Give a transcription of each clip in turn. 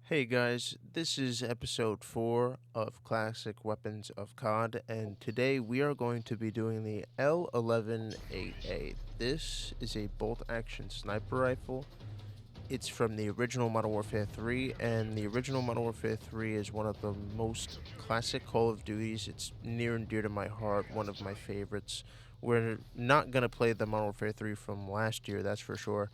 Hey guys, this is episode 4 of Classic Weapons of COD, and today we are going to be doing the L118A. This is a bolt-action sniper rifle. It's from the original Modern Warfare 3, and the original Modern Warfare 3 is one of the most classic Call of Duties. It's near and dear to my heart, one of my favorites. We're not going to play the Modern Warfare 3 from last year, that's for sure.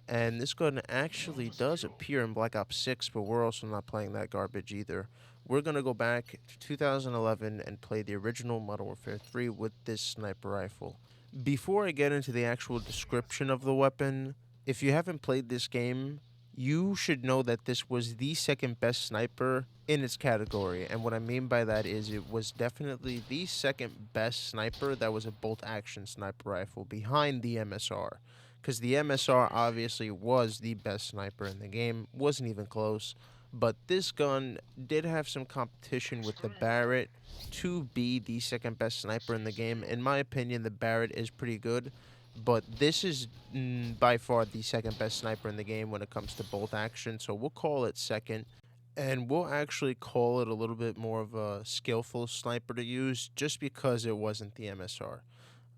And this gun actually does appear in Black Ops 6, but we're also not playing that garbage either. We're going to go back to 2011 and play the original Modern Warfare 3 with this sniper rifle. Before I get into the actual description of the weapon, if you haven't played this game, you should know that this was the second best sniper in its category. And what I mean by that is it was definitely the second best sniper that was a bolt action sniper rifle behind the MSR. Because the MSR obviously was the best sniper in the game, wasn't even close. But this gun did have some competition with the Barrett to be the second best sniper in the game. In my opinion, the Barrett is pretty good, but this is by far the second best sniper in the game when it comes to bolt action, so we'll call it second. And we'll actually call it a little bit more of a skillful sniper to use just because it wasn't the MSR.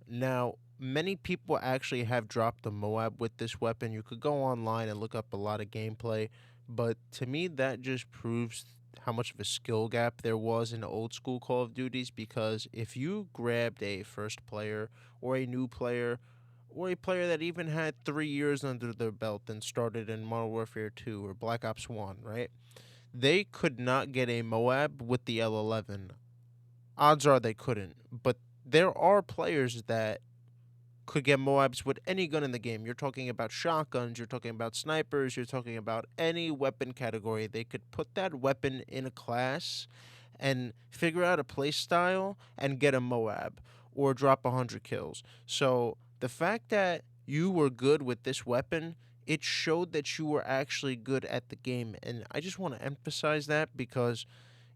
Now, many people actually have dropped the Moab with this weapon. You could go online and look up a lot of gameplay, but to me, that just proves how much of a skill gap there was in old school Call of Duties, because if you grabbed a first player or a new player or a player that even had 3 years under their belt and started in Modern Warfare 2 or Black Ops 1, right? They could not get a Moab with the L11. Odds are they couldn't, but there are players that could get Moabs with any gun in the game. You're talking about shotguns, you're talking about snipers, you're talking about any weapon category. They could put that weapon in a class and figure out a play style and get a Moab or drop 100 kills. So the fact that you were good with this weapon, it showed that you were actually good at the game. And I just want to emphasize that because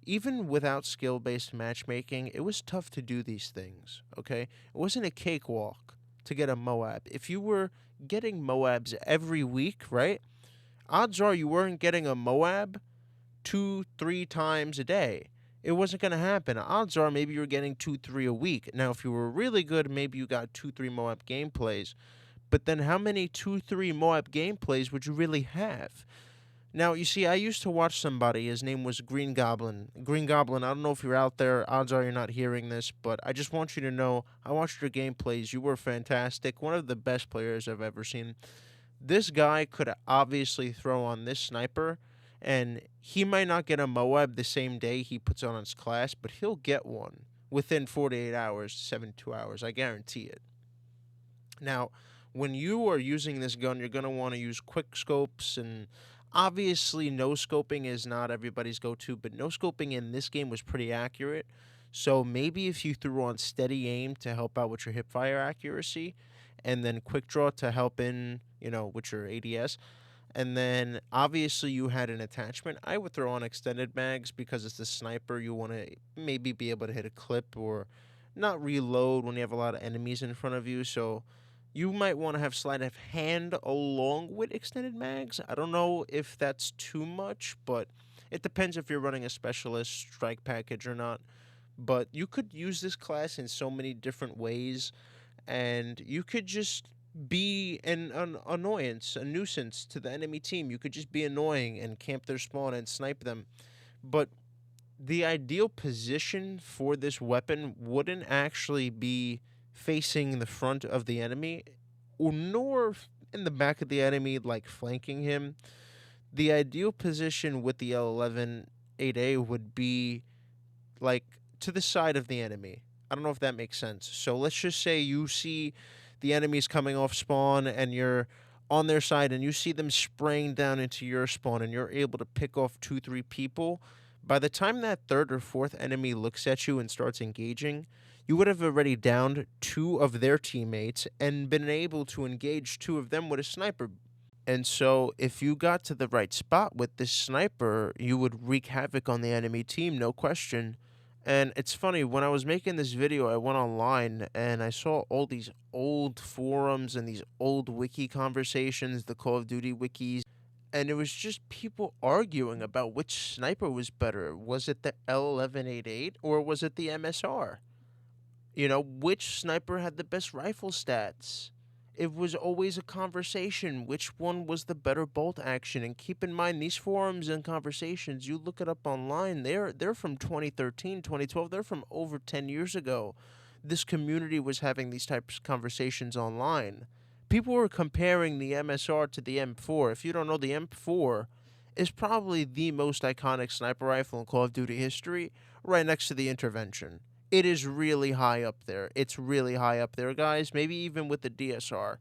even without skill based matchmaking, it was tough to do these things, okay? It wasn't a cakewalk to get a Moab. If you were getting Moabs every week, right? Odds are you weren't getting a Moab 2-3 times a day. It wasn't going to happen. Odds are maybe you were getting 2-3 a week. Now, if you were really good, maybe you got 2-3 Moab gameplays. But then how many 2-3 Moab gameplays would you really have? Now, you see, I used to watch somebody. His name was Green Goblin. Green Goblin, I don't know if you're out there. Odds are you're not hearing this, but I just want you to know I watched your gameplays. You were fantastic. One of the best players I've ever seen. This guy could obviously throw on this sniper, and he might not get a Moab the same day he puts on his class, but he'll get one within 48 hours, 72 hours. I guarantee it. Now, when you are using this gun, you're going to want to use quick scopes, and obviously no scoping is not everybody's go-to, but no scoping in this game was pretty accurate. So maybe if you threw on steady aim to help out with your hip fire accuracy, and then quick draw to help in, with your ADS, and then obviously you had an attachment, I would throw on extended mags because it's the sniper. You want to maybe be able to hit a clip or not reload when you have a lot of enemies in front of you. So you might want to have sleight of hand along with extended mags. I don't know if that's too much, but it depends if you're running a specialist strike package or not. But you could use this class in so many different ways, and you could just be an annoyance, a nuisance to the enemy team. You could just be annoying and camp their spawn and snipe them. But the ideal position for this weapon wouldn't actually be facing the front of the enemy, or nor in the back of the enemy, like flanking him. The ideal position with the L118A would be like to the side of the enemy. I don't know if that makes sense. So let's just say you see the enemies coming off spawn and you're on their side and you see them spraying down into your spawn and you're able to pick off 2-3 people. By the time that third or fourth enemy looks at you and starts engaging, you would have already downed 2 of their teammates and been able to engage 2 of them with a sniper. And so, if you got to the right spot with this sniper, you would wreak havoc on the enemy team, no question. And it's funny, when I was making this video, I went online and I saw all these old forums and these old wiki conversations, the Call of Duty wikis, and it was just people arguing about which sniper was better. Was it the L118A or was it the MSR? You know, which sniper had the best rifle stats? It was always a conversation which one was the better bolt action. And keep in mind, these forums and conversations, you look it up online, they're from 2013, 2012. They're from over 10 years ago. This community was having these types of conversations online. People were comparing the MSR to the M4. If you don't know, the M4 is probably the most iconic sniper rifle in Call of Duty history, right next to the Intervention. It is really high up there. It's really high up there, guys. Maybe even with the DSR.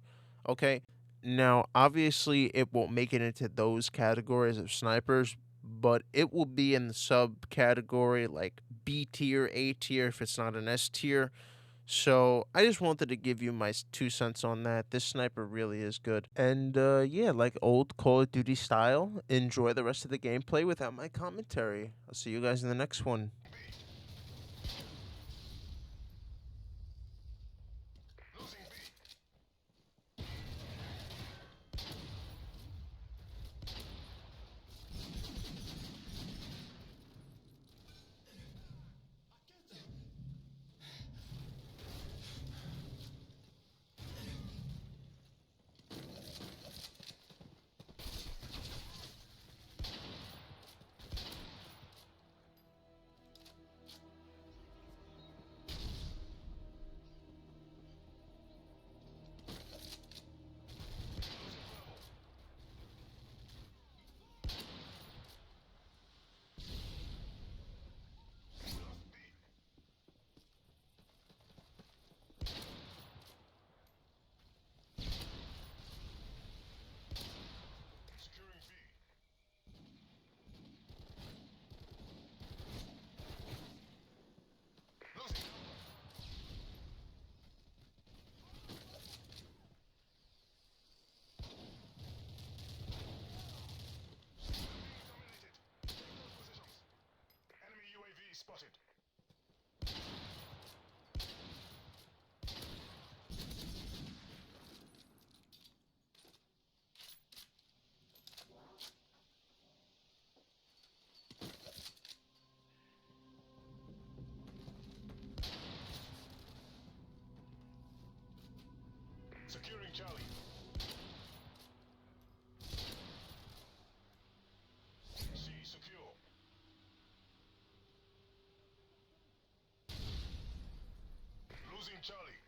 Okay? Now, obviously, it won't make it into those categories of snipers, but it will be in the subcategory like B tier, A tier if it's not an S tier. So I just wanted to give you my 2 cents on that. This sniper really is good. And yeah, like old Call of Duty style, enjoy the rest of the gameplay without my commentary. I'll see you guys in the next one. Spotted. Securing Charlie. C secure. Losing Charlie.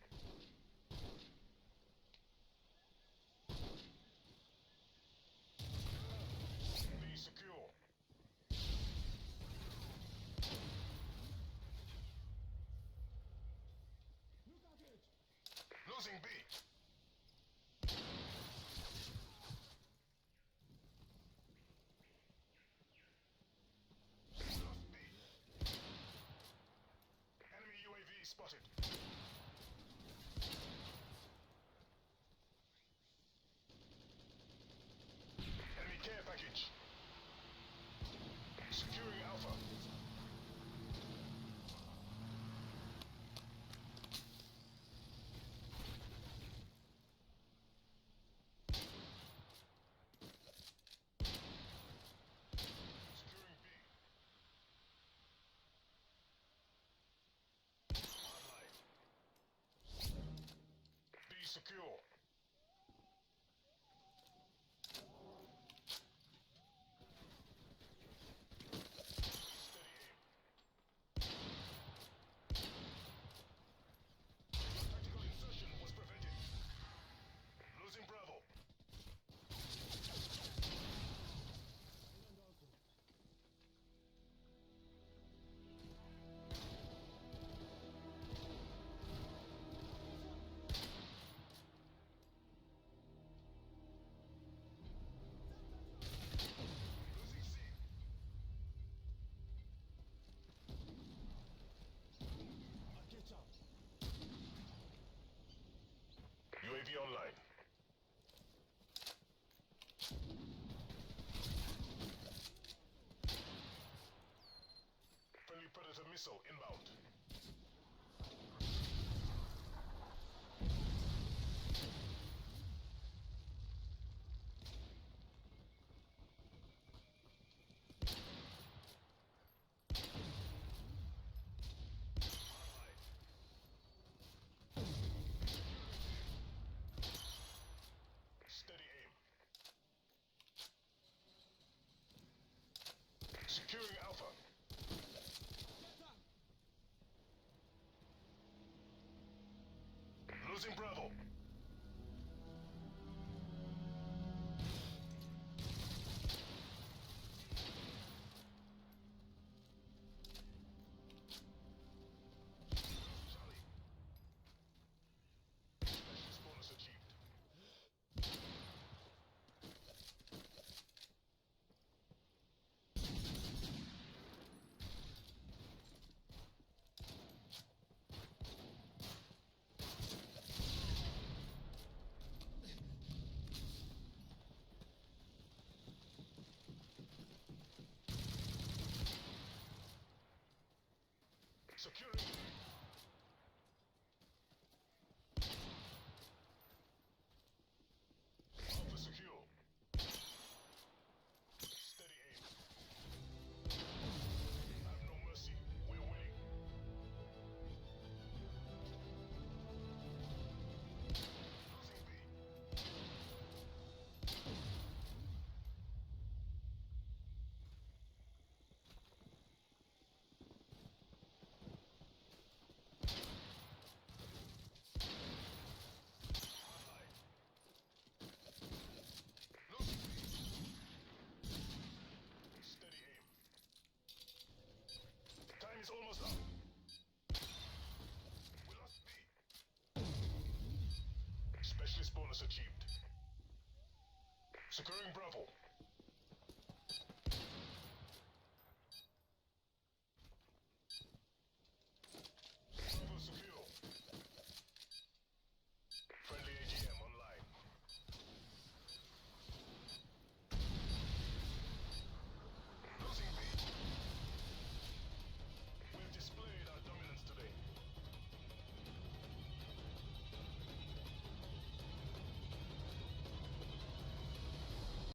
B secure. Losing B. Enemy UAV spotted. Enemy care package. Securing Alpha. Securing B. B secure. Steady aim. Tactical insertion was prevented. Losing Bravo. Losing Bravo.